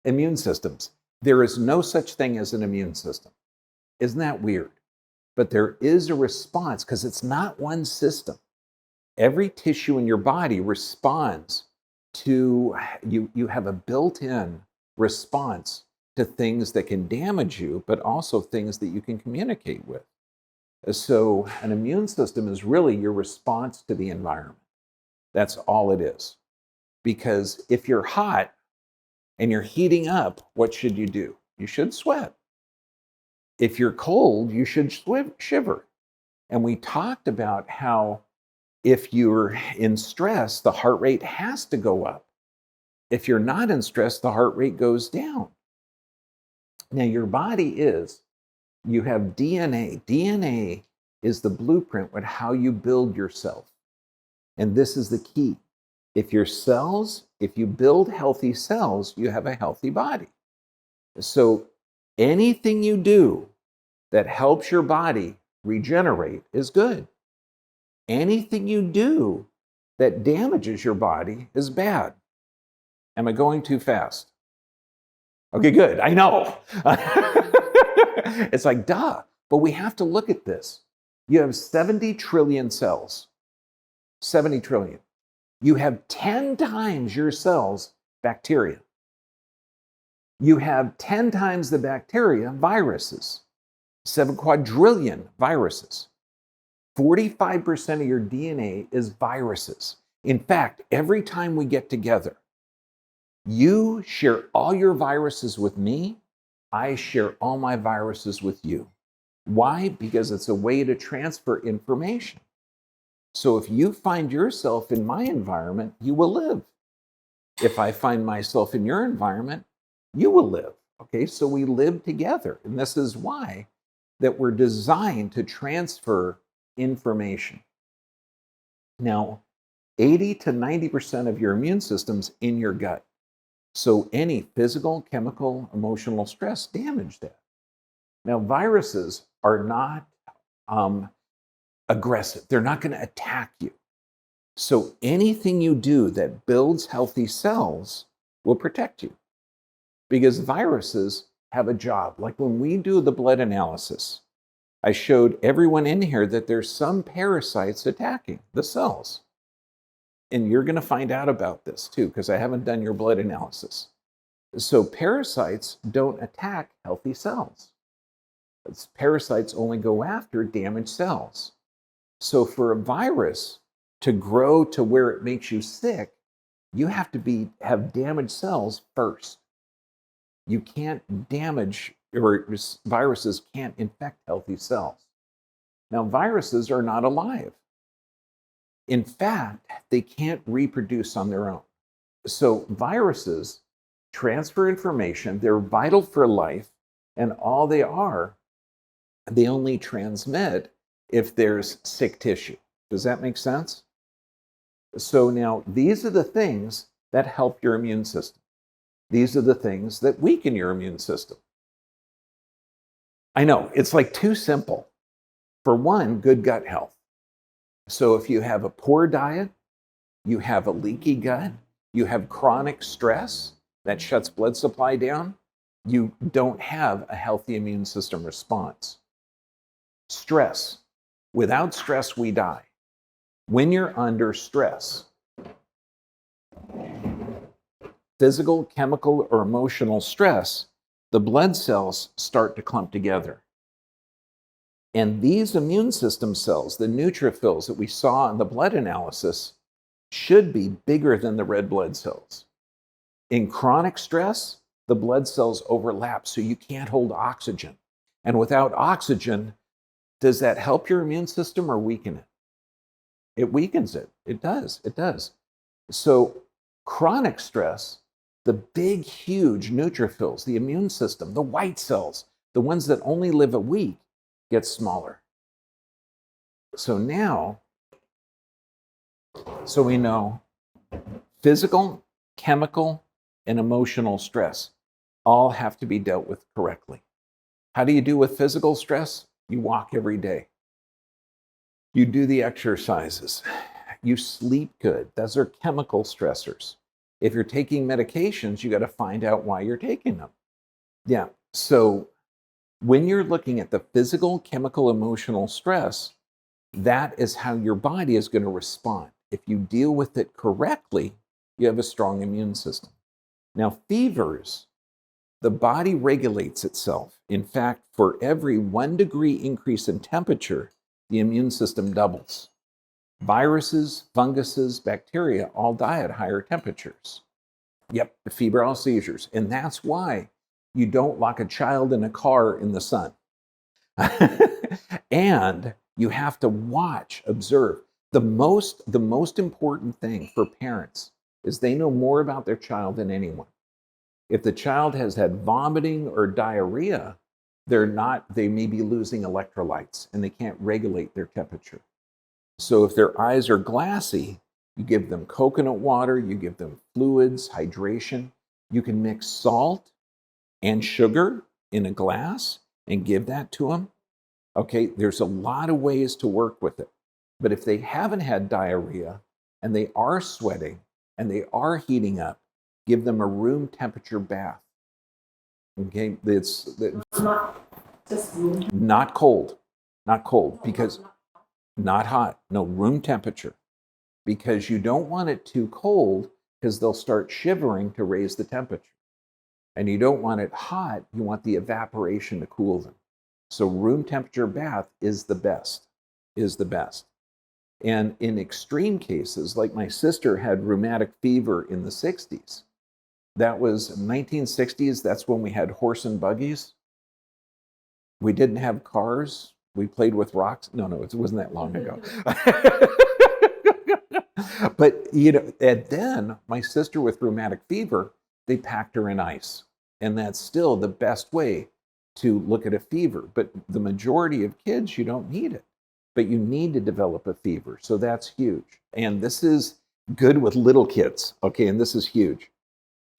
Immune systems. There is no such thing as an immune system. Isn't that weird? But there is a response because it's not one system. Every tissue in your body responds to, you have a built-in response to things that can damage you, but also things that you can communicate with. So an immune system is really your response to the environment. That's all it is. Because if you're hot and you're heating up, what should you do? You should sweat. If you're cold, you should shiver. And we talked about how if you're in stress, the heart rate has to go up. If you're not in stress, the heart rate goes down. Now, your body you have DNA. DNA is the blueprint with how you build yourself. And this is the key. If you build healthy cells, you have a healthy body. So anything you do that helps your body regenerate is good. Anything you do that damages your body is bad. Am I going too fast? Okay, good. I know. It's like, duh. But we have to look at this. You have 70 trillion cells. 70 trillion. You have 10 times your cells bacteria. You have 10 times the bacteria viruses. 7 quadrillion viruses. 45% of your DNA is viruses. In fact, every time we get together, you share all your viruses with me. I share all my viruses with you. Why? Because it's a way to transfer information. So if you find yourself in my environment, you will live. If I find myself in your environment, you will live. Okay, so we live together. And this is why that we're designed to transfer information. Now, 80 to 90% of your immune system's in your gut. So any physical, chemical, emotional stress damage that. Now, viruses are not aggressive. They're not going to attack you. So anything you do that builds healthy cells will protect you. Because viruses have a job. Like when we do the blood analysis, I showed everyone in here that there's some parasites attacking the cells. And you're going to find out about this too, because I haven't done your blood analysis. So parasites don't attack healthy cells. Parasites only go after damaged cells. So for a virus to grow to where it makes you sick, you have to have damaged cells first. You can't damage, or viruses can't infect healthy cells. Now, viruses are not alive. In fact, they can't reproduce on their own. So viruses transfer information, they're vital for life, and all they only transmit if there's sick tissue. Does that make sense? So now these are the things that help your immune system. These are the things that weaken your immune system. I know, it's like too simple. For one, good gut health. So if you have a poor diet, you have a leaky gut, you have chronic stress that shuts blood supply down, you don't have a healthy immune system response. Stress. Without stress, we die. When you're under stress, physical, chemical, or emotional stress, the blood cells start to clump together. And these immune system cells, the neutrophils that we saw in the blood analysis, should be bigger than the red blood cells. In chronic stress, the blood cells overlap, so you can't hold oxygen. And without oxygen, does that help your immune system or weaken it? It weakens it. It does. It does. So chronic stress, the big, huge neutrophils, the immune system, the white cells, the ones that only live a week, get smaller. So we know physical, chemical, and emotional stress all have to be dealt with correctly. How do you do with physical stress? You walk every day. You do the exercises. You sleep good. Those are chemical stressors. If you're taking medications, you got to find out why you're taking them. Yeah. So when you're looking at the physical, chemical, emotional stress, that is how your body is going to respond. If you deal with it correctly, you have a strong immune system. Now, fevers, the body regulates itself. In fact, for every 1 degree increase in temperature, the immune system doubles. Viruses, funguses, bacteria all die at higher temperatures. Yep, febrile seizures. And that's why you don't lock a child in a car in the sun. And you have to watch, observe. The most important thing for parents is they know more about their child than anyone. If the child has had vomiting or diarrhea, they may be losing electrolytes and they can't regulate their temperature. So if their eyes are glassy, you give them coconut water, you give them fluids, hydration. You can mix salt and sugar in a glass and give that to them. Okay, there's a lot of ways to work with it. But if they haven't had diarrhea and they are sweating and they are heating up, give them a room temperature bath. Okay, it's not cold, because not hot, no, room temperature, because you don't want it too cold because they'll start shivering to raise the temperature. And you don't want it hot, you want the evaporation to cool them. So room temperature bath is the best. And in extreme cases, like my sister had rheumatic fever in the 60s. That was 1960s, that's when we had horse and buggies. We didn't have cars. We played with rocks. No, it wasn't that long ago. But, and then my sister with rheumatic fever, they packed her in ice. And that's still the best way to look at a fever. But the majority of kids, you don't need it. But you need to develop a fever. So that's huge. And this is good with little kids. Okay, and this is huge.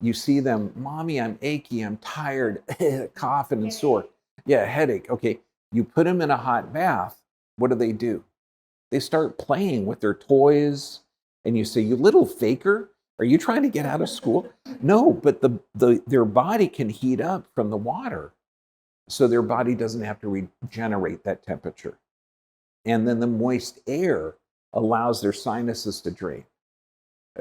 You see them, Mommy, I'm achy, I'm tired, coughing and sore. Yeah, headache. Okay, you put them in a hot bath. What do? They start playing with their toys. And you say, you little faker, are you trying to get out of school? No, but their body can heat up from the water. So their body doesn't have to regenerate that temperature. And then the moist air allows their sinuses to drain.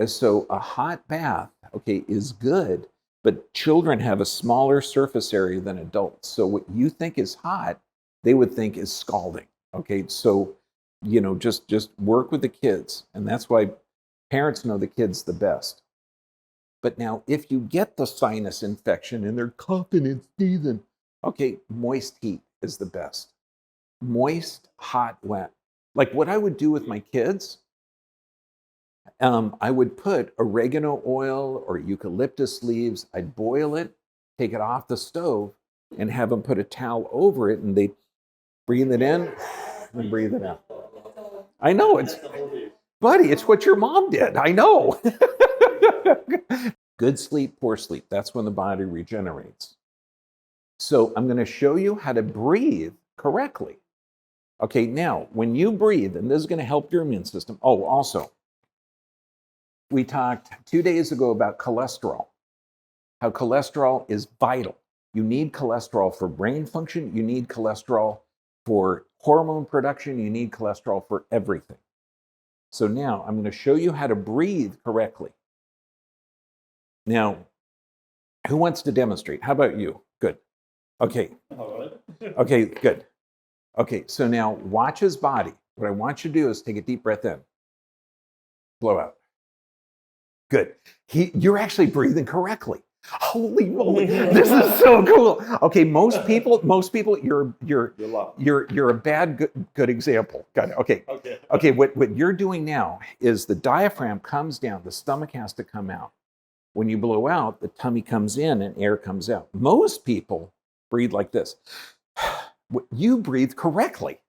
So a hot bath, okay, is good, but children have a smaller surface area than adults. So what you think is hot, they would think is scalding. Okay, so just work with the kids, and that's why parents know the kids the best. But now, if you get the sinus infection and they're coughing and sneezing, okay, moist heat is the best. Moist, hot, wet. Like what I would do with my kids, I would put oregano oil or eucalyptus leaves. I'd boil it, take it off the stove, and have them put a towel over it, and they breathe it in and breathe it out. I know, buddy, it's what your mom did. I know. Good sleep, poor sleep. That's when the body regenerates. So I'm going to show you how to breathe correctly. Okay, now, when you breathe, and this is going to help your immune system. Oh, also, we talked 2 days ago about cholesterol, how cholesterol is vital. You need cholesterol for brain function. You need cholesterol for hormone production. You need cholesterol for everything. So now I'm going to show you how to breathe correctly. Now, who wants to demonstrate? How about you? Good. Okay. Okay, good. Okay, so now watch his body. What I want you to do is take a deep breath in. Blow out. Good. You're actually breathing correctly. Holy moly, this is so cool. Okay, most people, you're a bad good example. Got it. Okay. What you're doing now is the diaphragm comes down, the stomach has to come out. When you blow out, the tummy comes in and air comes out. Most people breathe like this. You breathe correctly.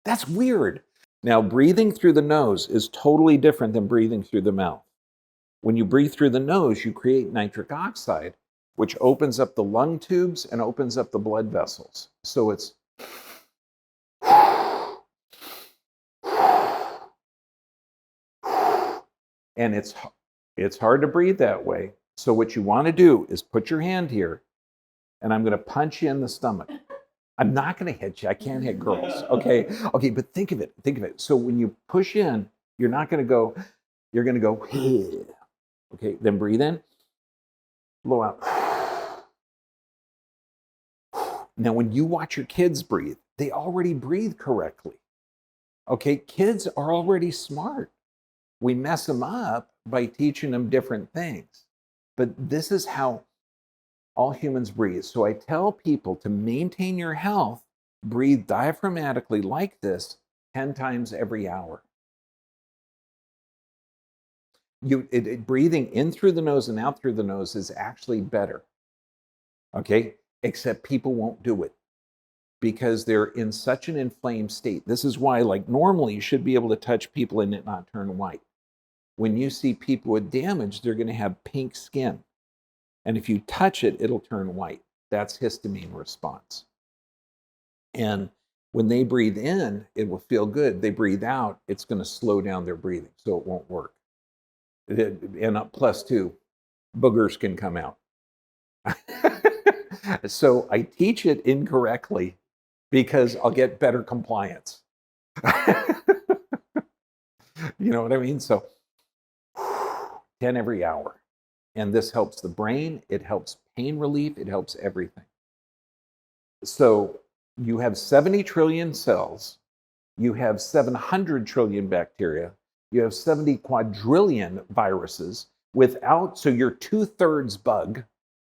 That's weird. Now, breathing through the nose is totally different than breathing through the mouth. When you breathe through the nose, you create nitric oxide, which opens up the lung tubes and opens up the blood vessels. So it's and It's hard to breathe that way. So what you want to do is put your hand here, and I'm going to punch you in the stomach. I'm not going to hit you. I can't hit girls. Okay. Okay. But think of it. Think of it. So when you push in, you're not going to go, you're going to go, okay. Then breathe in, blow out. Now, when you watch your kids breathe, they already breathe correctly. Okay. Kids are already smart. We mess them up by teaching them different things. But this is how all humans breathe. So I tell people to maintain your health, breathe diaphragmatically like this 10 times every hour. Breathing in through the nose and out through the nose is actually better. Okay? Except people won't do it because they're in such an inflamed state. This is why, like, normally you should be able to touch people and it not turn white. When you see people with damage, they're going to have pink skin. And if you touch it, it'll turn white. That's histamine response. And when they breathe in, it will feel good. They breathe out, it's going to slow down their breathing, so it won't work. And plus two, boogers can come out. So I teach it incorrectly because I'll get better compliance. You know what I mean? So 10 every hour. And this helps the brain, it helps pain relief, it helps everything. So you have 70 trillion cells, you have 700 trillion bacteria, you have 70 quadrillion viruses. So you're 2/3 bug.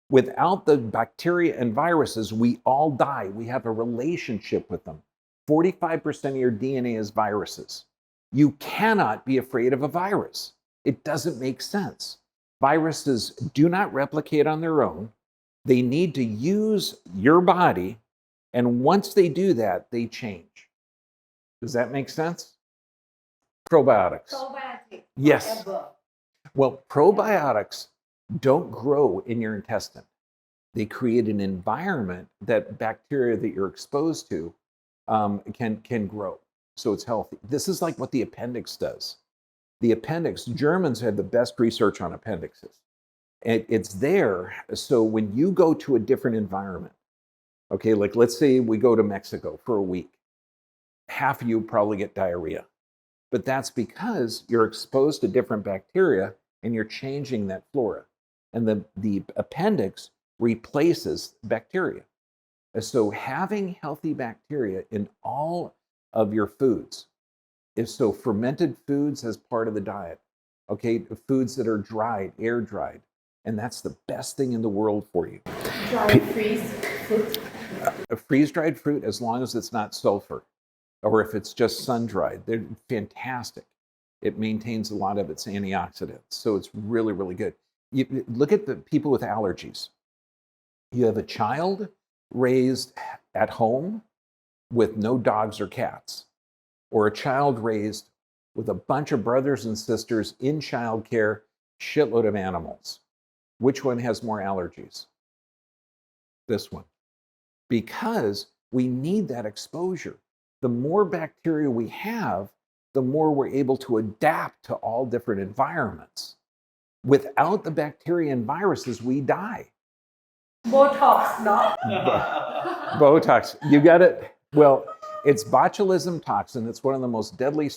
Without the bacteria and viruses, we all die. We have a relationship with them. 45% of your DNA is viruses. You cannot be afraid of a virus. It doesn't make sense. Viruses do not replicate on their own. They need to use your body, and once they do that, they change. Does that make sense? Probiotics. Probiotics. Yes. Forever. Well, probiotics don't grow in your intestine. They create an environment that bacteria that you're exposed to can grow. So it's healthy. This is like what the appendix does. The appendix, Germans have the best research on appendixes. It's there, so when you go to a different environment, okay, like let's say we go to Mexico for a week, half of you probably get diarrhea. But that's because you're exposed to different bacteria and you're changing that flora. And the appendix replaces bacteria. So having healthy bacteria in all of your foods, so fermented foods as part of the diet, okay, foods that are dried, air dried, and that's the best thing in the world for you. Dried freeze fruit. Freeze-dried fruit, as long as it's not sulfur, or if it's just sun-dried, they're fantastic. It maintains a lot of its antioxidants, so it's really, really good. You look at the people with allergies. You have a child raised at home with no dogs or cats, or a child raised with a bunch of brothers and sisters in childcare, shitload of animals. Which one has more allergies? This one. Because we need that exposure. The more bacteria we have, the more we're able to adapt to all different environments. Without the bacteria and viruses, we die. Botox, no? Botox, you got it. Well, it's botulism toxin. It's one of the most deadly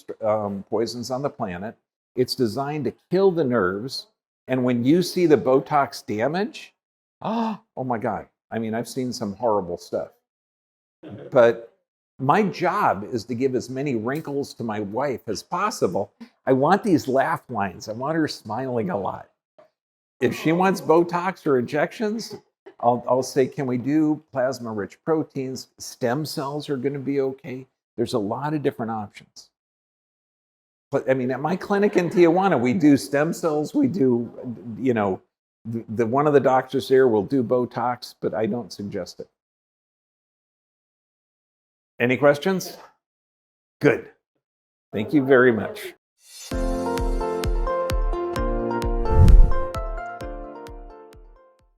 poisons on the planet. It's designed to kill the nerves. And when you see the Botox damage, oh my God. I mean, I've seen some horrible stuff. But my job is to give as many wrinkles to my wife as possible. I want these laugh lines. I want her smiling a lot. If she wants Botox or injections, I'll say, can we do plasma-rich proteins? Stem cells are going to be okay. There's a lot of different options. But I mean, at my clinic in Tijuana, we do stem cells. We do, one of the doctors there will do Botox, but I don't suggest it. Any questions? Good. Thank you very much.